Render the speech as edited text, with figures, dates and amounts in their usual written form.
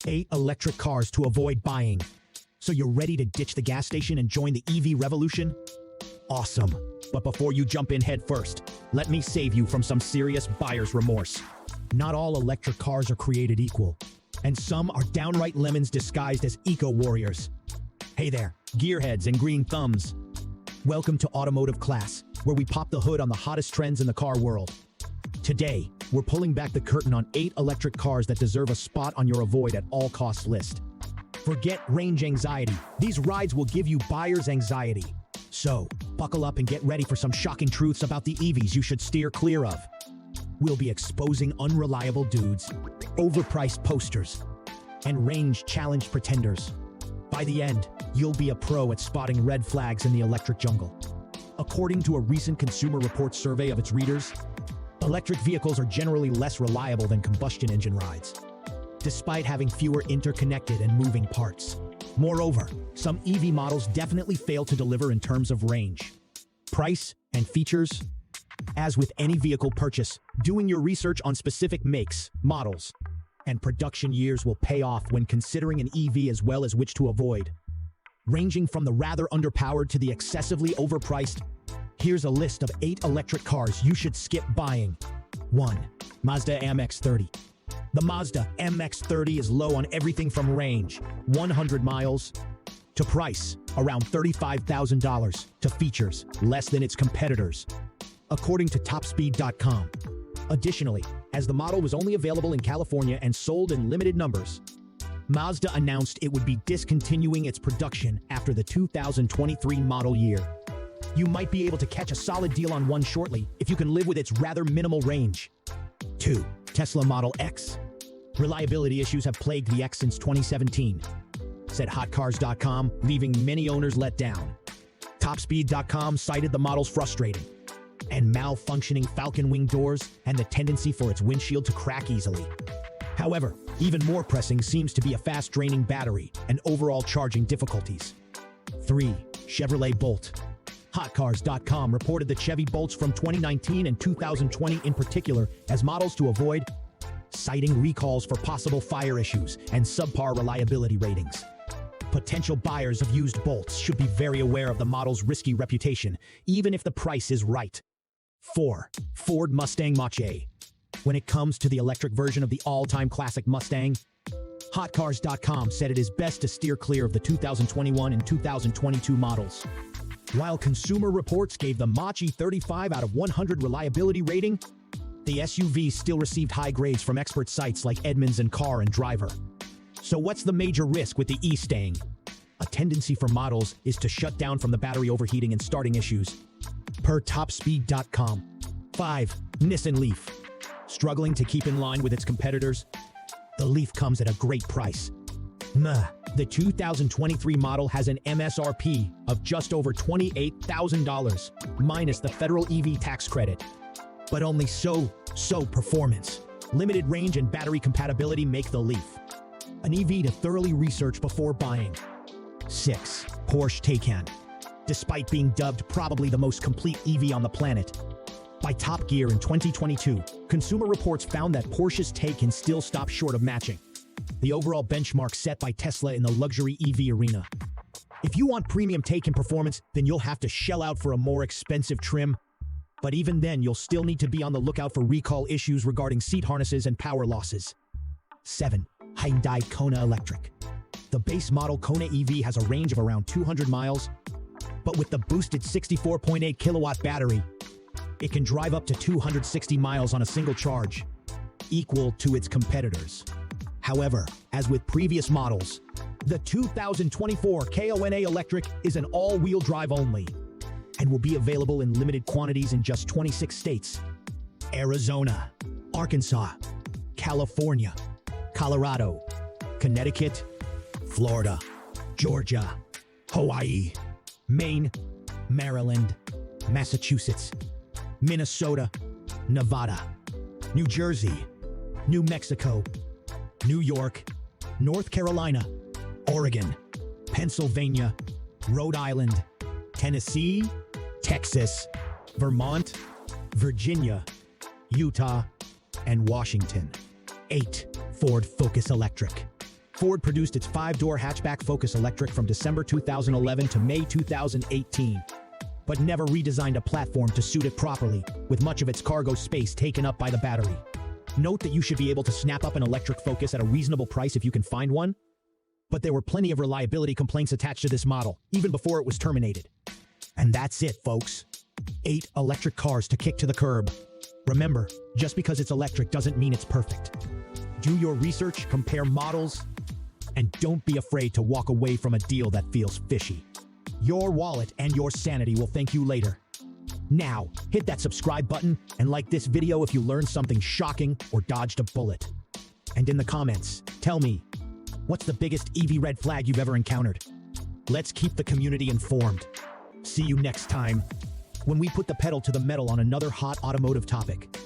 8 electric cars to avoid buying. So you're ready to ditch the gas station and join the EV revolution? Awesome. But before you jump in head first, let me save you from some serious buyer's remorse. Not all electric cars are created equal, and some are downright lemons disguised as eco-warriors. Hey there, gearheads and green thumbs. Welcome to Automotive Class, where we pop the hood on the hottest trends in the car world. Today, we're pulling back the curtain on 8 electric cars that deserve a spot on your avoid at all costs list. Forget range anxiety. These rides will give you buyer's anxiety. So, buckle up and get ready for some shocking truths about the EVs you should steer clear of. We'll be exposing unreliable dudes, overpriced posters, and range-challenged pretenders. By the end, you'll be a pro at spotting red flags in the electric jungle. According to a recent Consumer Reports survey of its readers, electric vehicles are generally less reliable than combustion engine rides, despite having fewer interconnected and moving parts. Moreover, some EV models definitely fail to deliver in terms of range, price, and features. As with any vehicle purchase, doing your research on specific makes, models, and production years will pay off when considering an EV as well as which to avoid. Ranging from the rather underpowered to the excessively overpriced, here's a list of 8 electric cars you should skip buying. 1. Mazda MX-30. The Mazda MX-30 is low on everything from range, 100 miles, to price, around $35,000, to features, less than its competitors, according to topspeed.com. Additionally, as the model was only available in California and sold in limited numbers, Mazda announced it would be discontinuing its production after the 2023 model year. You might be able to catch a solid deal on one shortly if you can live with its rather minimal range. 2. Tesla Model X. Reliability issues have plagued the X since 2017, said HotCars.com, leaving many owners let down. TopSpeed.com cited the model's frustrating and malfunctioning falcon wing doors and the tendency for its windshield to crack easily. However, even more pressing seems to be a fast-draining battery and overall charging difficulties. 3. Chevrolet Bolt. HotCars.com reported the Chevy Bolts from 2019 and 2020 in particular as models to avoid, citing recalls for possible fire issues and subpar reliability ratings. Potential buyers of used Bolts should be very aware of the model's risky reputation, even if the price is right. 4. Ford Mustang Mach-E. When it comes to the electric version of the all-time classic Mustang, HotCars.com said it is best to steer clear of the 2021 and 2022 models. While Consumer Reports gave the Mach-E 35 out of 100 reliability rating, the SUV still received high grades from expert sites like Edmunds and Car and Driver. So what's the major risk with the E-Stang? A tendency for models is to shut down from the battery overheating and starting issues, per topspeed.com. 5. Nissan Leaf. Struggling to keep in line with its competitors? The Leaf comes at a great price. The 2023 model has an MSRP of just over $28,000, minus the federal EV tax credit. But only so performance, limited range, and battery compatibility make the Leaf an EV to thoroughly research before buying. 6. Porsche Taycan. Despite being dubbed probably the most complete EV on the planet by Top Gear in 2022, Consumer Reports found that Porsche's Taycan still stops short of matching the overall benchmark set by Tesla in the luxury EV arena. If you want premium Taycan performance, then you'll have to shell out for a more expensive trim. But even then, you'll still need to be on the lookout for recall issues regarding seat harnesses and power losses. 7. Hyundai Kona Electric. The base model Kona EV has a range of around 200 miles, but with the boosted 64.8 kilowatt battery, it can drive up to 260 miles on a single charge, equal to its competitors. However, as with previous models, the 2024 Kona Electric is an all-wheel drive only and will be available in limited quantities in just 26 states: Arizona, Arkansas, California, Colorado, Connecticut, Florida, Georgia, Hawaii, Maine, Maryland, Massachusetts, Minnesota, Nevada, New Jersey, New Mexico, New York, North Carolina, Oregon, Pennsylvania, Rhode Island, Tennessee, Texas, Vermont, Virginia, Utah, and Washington. 8. Ford Focus Electric. Ford produced its 5-door hatchback Focus Electric from December 2011 to May 2018, but never redesigned a platform to suit it properly, with much of its cargo space taken up by the battery. Note that you should be able to snap up an electric Focus at a reasonable price if you can find one, but there were plenty of reliability complaints attached to this model, even before it was terminated. And that's it, folks. 8 electric cars to kick to the curb. Remember, just because it's electric doesn't mean it's perfect. Do your research, compare models, and don't be afraid to walk away from a deal that feels fishy. Your wallet and your sanity will thank you later. Now, hit that subscribe button and like this video if you learned something shocking or dodged a bullet. And in the comments, tell me, what's the biggest EV red flag you've ever encountered? Let's keep the community informed. See you next time, when we put the pedal to the metal on another hot automotive topic.